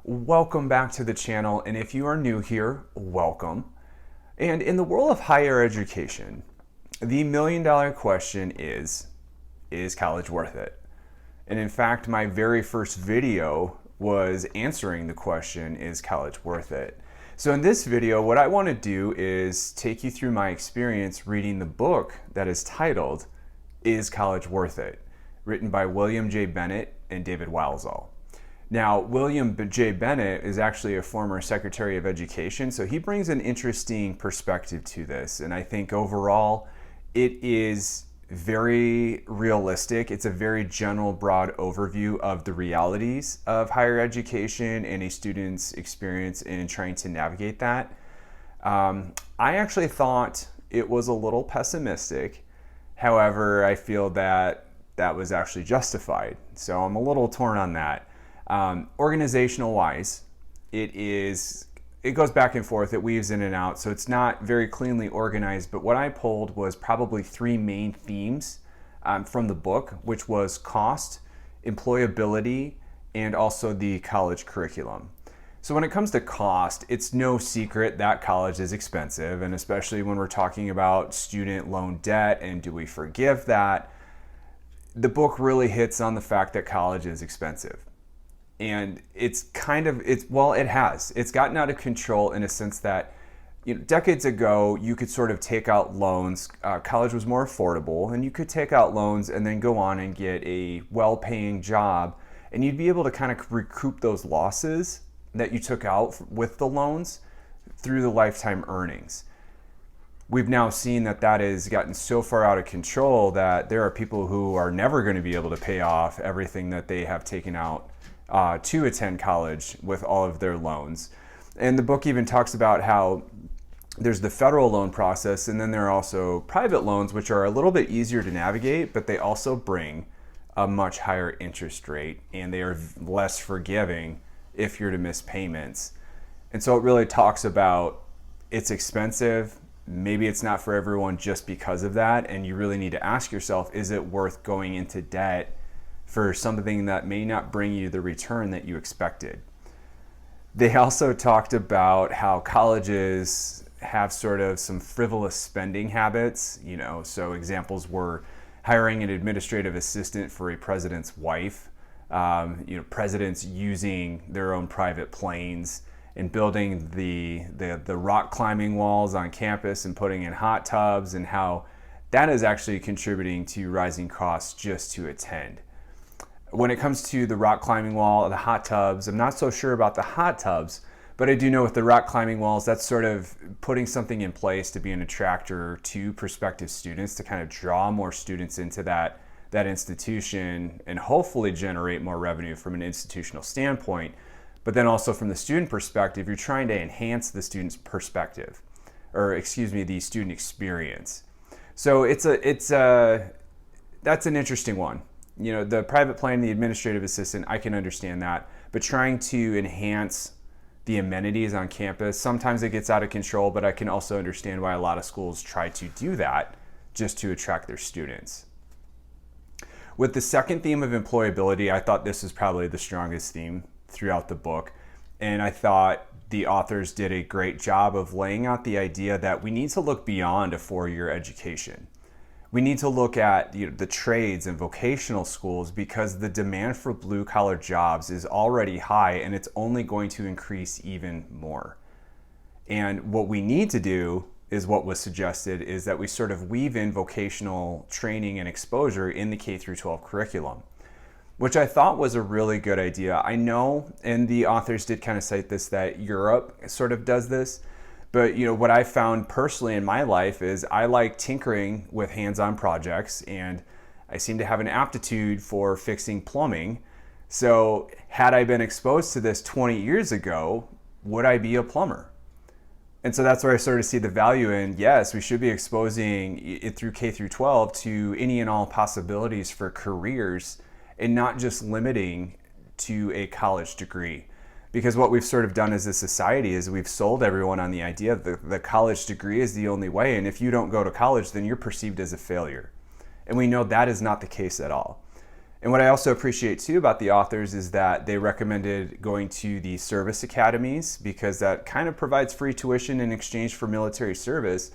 Welcome back to the channel, and if you are new here, welcome. And in the world of higher education, the million-dollar question is college worth it? And in fact, my very first video was answering the question, is college worth it? So in this video, what I want to do is take you through my experience reading the book that is titled, Is College Worth It? Written by William J. Bennett and David Wylsall. Now, William J. Bennett is actually a former Secretary of Education, so he brings an interesting perspective to this. And I think overall, it is very realistic. It's a very general, broad overview of the realities of higher education and a student's experience in trying to navigate that. I actually thought it was a little pessimistic. However, I feel that that was actually justified. So I'm a little torn on that. Organizational wise, it goes back and forth, it weaves in and out, so it's not very cleanly organized, but what I pulled was probably three main themes from the book, which was cost, employability, and also the college curriculum. So when it comes to cost, it's no secret that college is expensive, and especially when we're talking about student loan debt and do we forgive that, the book really hits on the fact that college is expensive. And it's gotten out of control in a sense that, decades ago, you could sort of take out loans. College was more affordable, and you could take out loans and then go on and get a well-paying job, and you'd be able to kind of recoup those losses that you took out with the loans through the lifetime earnings. We've now seen that has gotten so far out of control that there are people who are never going to be able to pay off everything that they have taken out to attend college with all of their loans. And the book even talks about how there's the federal loan process, and then there are also private loans, which are a little bit easier to navigate, but they also bring a much higher interest rate, and they are less forgiving if you're to miss payments. And so it really talks about it's expensive. Maybe it's not for everyone just because of that, and you really need to ask yourself, is it worth going into debt for something that may not bring you the return that you expected? They also talked about how colleges have sort of some frivolous spending habits, so examples were hiring an administrative assistant for a president's wife, presidents using their own private planes and building the rock climbing walls on campus and putting in hot tubs, and how that is actually contributing to rising costs just to attend. When it comes to the rock climbing wall, the hot tubs, I'm not so sure about the hot tubs, but I do know with the rock climbing walls, that's sort of putting something in place to be an attractor to prospective students, to kind of draw more students into that institution and hopefully generate more revenue from an institutional standpoint. But then also from the student perspective, you're trying to enhance the student's perspective, the student experience. So that's an interesting one. The private plane, the administrative assistant, I can understand that, but trying to enhance the amenities on campus, sometimes it gets out of control, but I can also understand why a lot of schools try to do that just to attract their students. With the second theme of employability, I thought this was probably the strongest theme throughout the book, and I thought the authors did a great job of laying out the idea that we need to look beyond a four-year education. We need to look at the trades and vocational schools, because the demand for blue-collar jobs is already high, and it's only going to increase even more. And what we need to do is what was suggested, is that we sort of weave in vocational training and exposure in the K-12 curriculum, which I thought was a really good idea. I know, and the authors did kind of cite this, that Europe sort of does this. But what I found personally in my life is I like tinkering with hands-on projects, and I seem to have an aptitude for fixing plumbing. So had I been exposed to this 20 years ago, would I be a plumber? And so that's where I sort of see the value in, yes, we should be exposing it through K through 12 to any and all possibilities for careers, and not just limiting to a college degree. Because what we've sort of done as a society is we've sold everyone on the idea that the college degree is the only way, and if you don't go to college, then you're perceived as a failure. And we know that is not the case at all. And what I also appreciate too about the authors is that they recommended going to the service academies because that kind of provides free tuition in exchange for military service.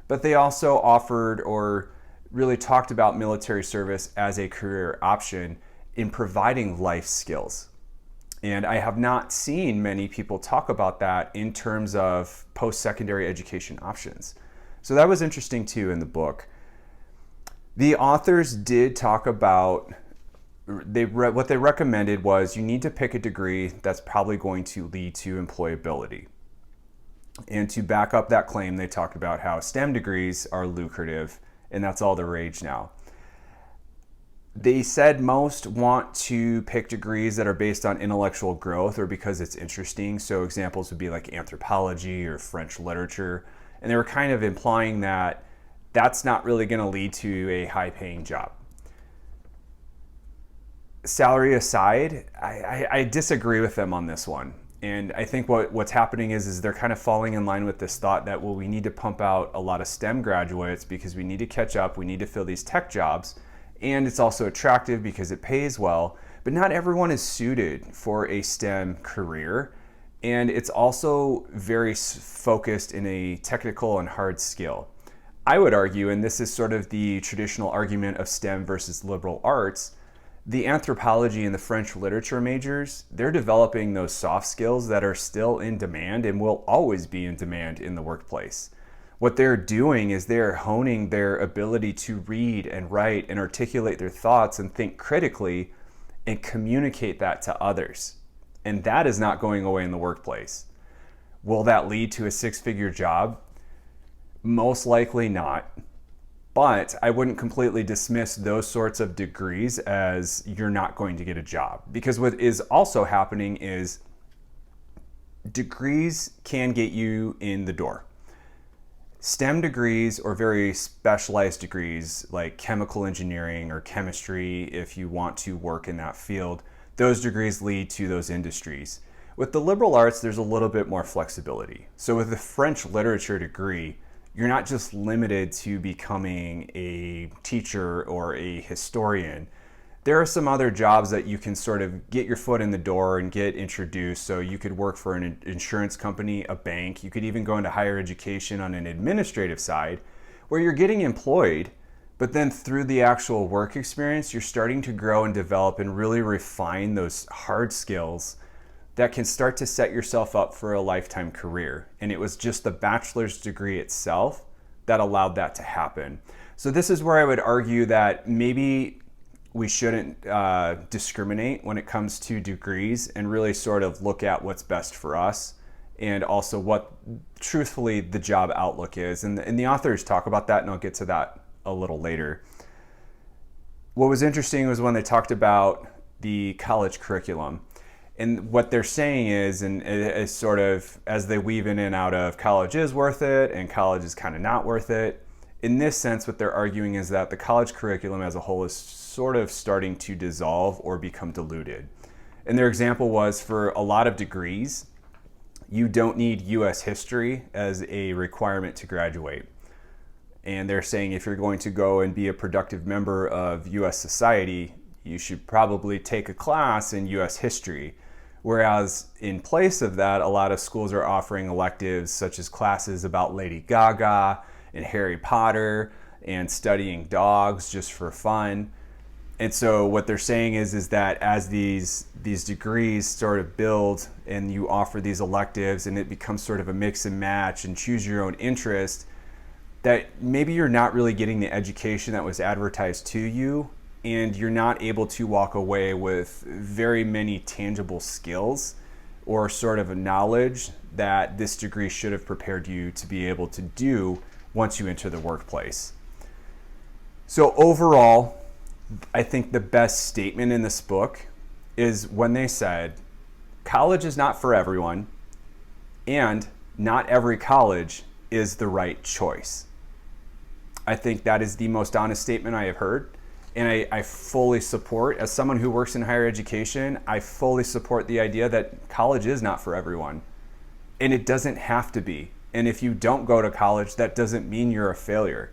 But they also offered or really talked about military service as a career option in providing life skills. And I have not seen many people talk about that in terms of post-secondary education options. So that was interesting too in the book. The authors did talk about what they recommended was you need to pick a degree that's probably going to lead to employability. And to back up that claim, they talked about how STEM degrees are lucrative, and that's all the rage now. They said most want to pick degrees that are based on intellectual growth or because it's interesting. So examples would be like anthropology or French literature. And they were kind of implying that that's not really going to lead to a high-paying job. Salary aside, I disagree with them on this one. And I think what's happening is they're kind of falling in line with this thought that, well, we need to pump out a lot of STEM graduates because we need to catch up, we need to fill these tech jobs, and it's also attractive because it pays well. But not everyone is suited for a STEM career, and it's also very focused in a technical and hard skill. I would argue, and this is sort of the traditional argument of STEM versus liberal arts, the anthropology and the French literature majors, they're developing those soft skills that are still in demand and will always be in demand in the workplace. What they're doing is they're honing their ability to read and write and articulate their thoughts and think critically and communicate that to others. And that is not going away in the workplace. Will that lead to a six-figure job? Most likely not. But I wouldn't completely dismiss those sorts of degrees as you're not going to get a job. Because what is also happening is degrees can get you in the door. STEM degrees or very specialized degrees like chemical engineering or chemistry, if you want to work in that field, those degrees lead to those industries. With the liberal arts, there's a little bit more flexibility. So with the French literature degree, you're not just limited to becoming a teacher or a historian. There are some other jobs that you can sort of get your foot in the door and get introduced. So you could work for an insurance company, a bank. You could even go into higher education on an administrative side where you're getting employed, but then through the actual work experience, you're starting to grow and develop and really refine those hard skills that can start to set yourself up for a lifetime career. And it was just the bachelor's degree itself that allowed that to happen. So this is where I would argue that maybe we shouldn't discriminate when it comes to degrees and really sort of look at what's best for us and also what truthfully the job outlook is. And the authors talk about that, and I'll get to that a little later. What was interesting was when they talked about the college curriculum. And what they're saying is, and it's sort of as they weave in and out of college is worth it and college is kind of not worth it. In this sense, what they're arguing is that the college curriculum as a whole is sort of starting to dissolve or become diluted. And their example was for a lot of degrees, you don't need US history as a requirement to graduate. And they're saying if you're going to go and be a productive member of US society, you should probably take a class in US history. Whereas in place of that, a lot of schools are offering electives such as classes about Lady Gaga and Harry Potter and studying dogs just for fun. And so what they're saying is that as these degrees sort of build and you offer these electives and it becomes sort of a mix and match and choose your own interest, that maybe you're not really getting the education that was advertised to you, and you're not able to walk away with very many tangible skills or sort of a knowledge that this degree should have prepared you to be able to do once you enter the workplace. So overall, I think the best statement in this book is when they said, college is not for everyone, and not every college is the right choice. I think that is the most honest statement I have heard. And I fully support, as someone who works in higher education, I fully support the idea that college is not for everyone. And it doesn't have to be. And if you don't go to college, that doesn't mean you're a failure.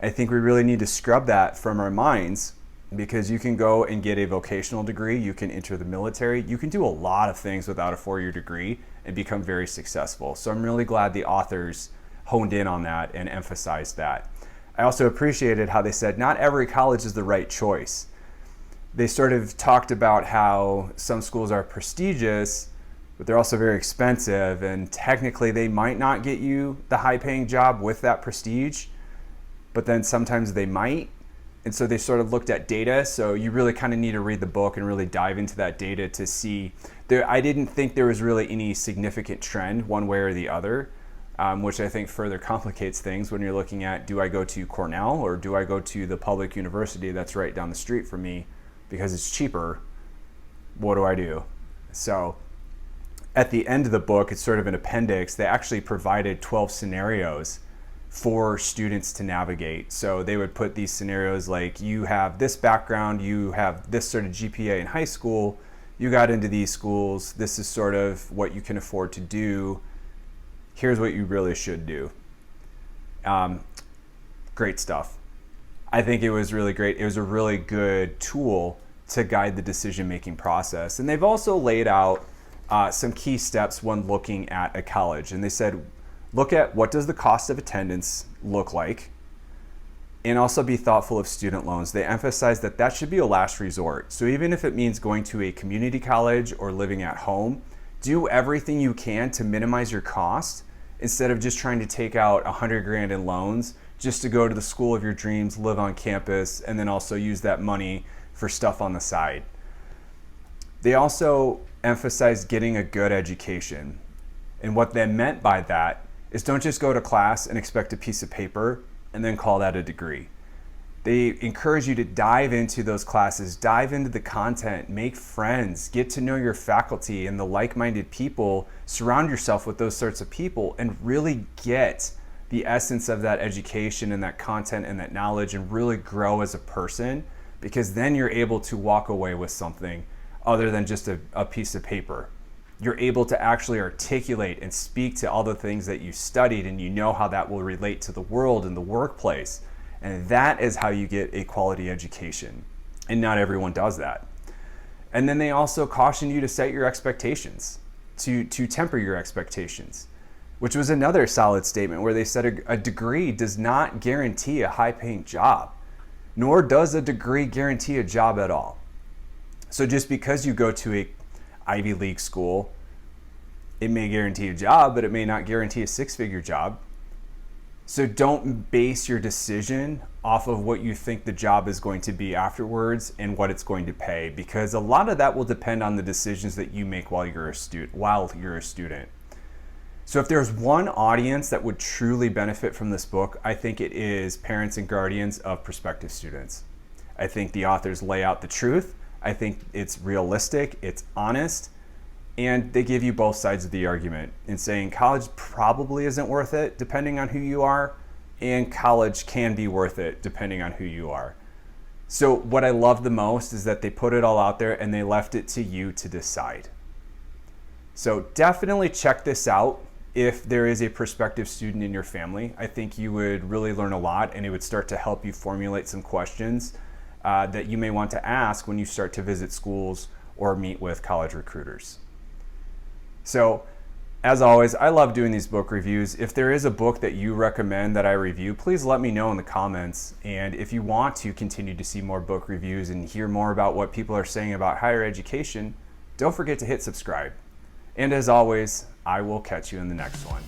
I think we really need to scrub that from our minds because you can go and get a vocational degree, you can enter the military, you can do a lot of things without a 4-year degree and become very successful. So I'm really glad the authors honed in on that and emphasized that. I also appreciated how they said not every college is the right choice. They sort of talked about how some schools are prestigious, but they're also very expensive, and technically they might not get you the high-paying job with that prestige, but then sometimes they might. And so they sort of looked at data. So you really kind of need to read the book and really dive into that data to see. I didn't think there was really any significant trend one way or the other, which I think further complicates things when you're looking at, do I go to Cornell or do I go to the public university that's right down the street from me because it's cheaper? What do I do? So at the end of the book, it's sort of an appendix. They actually provided 12 scenarios for students to navigate. So they would put these scenarios like, you have this background, you have this sort of GPA in high school, you got into these schools, this is sort of what you can afford to do, here's what you really should do. Great stuff. I think it was really great. It was a really good tool to guide the decision-making process. And they've also laid out some key steps when looking at a college. And they said, look at what does the cost of attendance look like, and also be thoughtful of student loans. They emphasize that that should be a last resort. So even if it means going to a community college or living at home, do everything you can to minimize your cost instead of just trying to take out $100,000 in loans just to go to the school of your dreams, live on campus, and then also use that money for stuff on the side. They also emphasize getting a good education. And what they meant by that is don't just go to class and expect a piece of paper and then call that a degree. They encourage you to dive into those classes, dive into the content, make friends, get to know your faculty and the like-minded people, surround yourself with those sorts of people, and really get the essence of that education and that content and that knowledge and really grow as a person, because then you're able to walk away with something other than just a piece of paper. You're able to actually articulate and speak to all the things that you studied, and you know how that will relate to the world and the workplace. And that is how you get a quality education. And not everyone does that. And then they also caution you to set your expectations, to temper your expectations, which was another solid statement where they said a degree does not guarantee a high-paying job, nor does a degree guarantee a job at all. So just because you go to a Ivy League school, it may guarantee a job, but it may not guarantee a 6-figure job. So don't base your decision off of what you think the job is going to be afterwards and what it's going to pay, because a lot of that will depend on the decisions that you make while you're a student. So if there's one audience that would truly benefit from this book, I think it is parents and guardians of prospective students. I think the authors lay out the truth. I think it's realistic, it's honest, and they give you both sides of the argument in saying college probably isn't worth it depending on who you are, and college can be worth it depending on who you are. So what I love the most is that they put it all out there and they left it to you to decide. So definitely check this out if there is a prospective student in your family. I think you would really learn a lot, and it would start to help you formulate some questions that you may want to ask when you start to visit schools or meet with college recruiters. So, as always, I love doing these book reviews. If there is a book that you recommend that I review, please let me know in the comments. And if you want to continue to see more book reviews and hear more about what people are saying about higher education, don't forget to hit subscribe. And as always, I will catch you in the next one.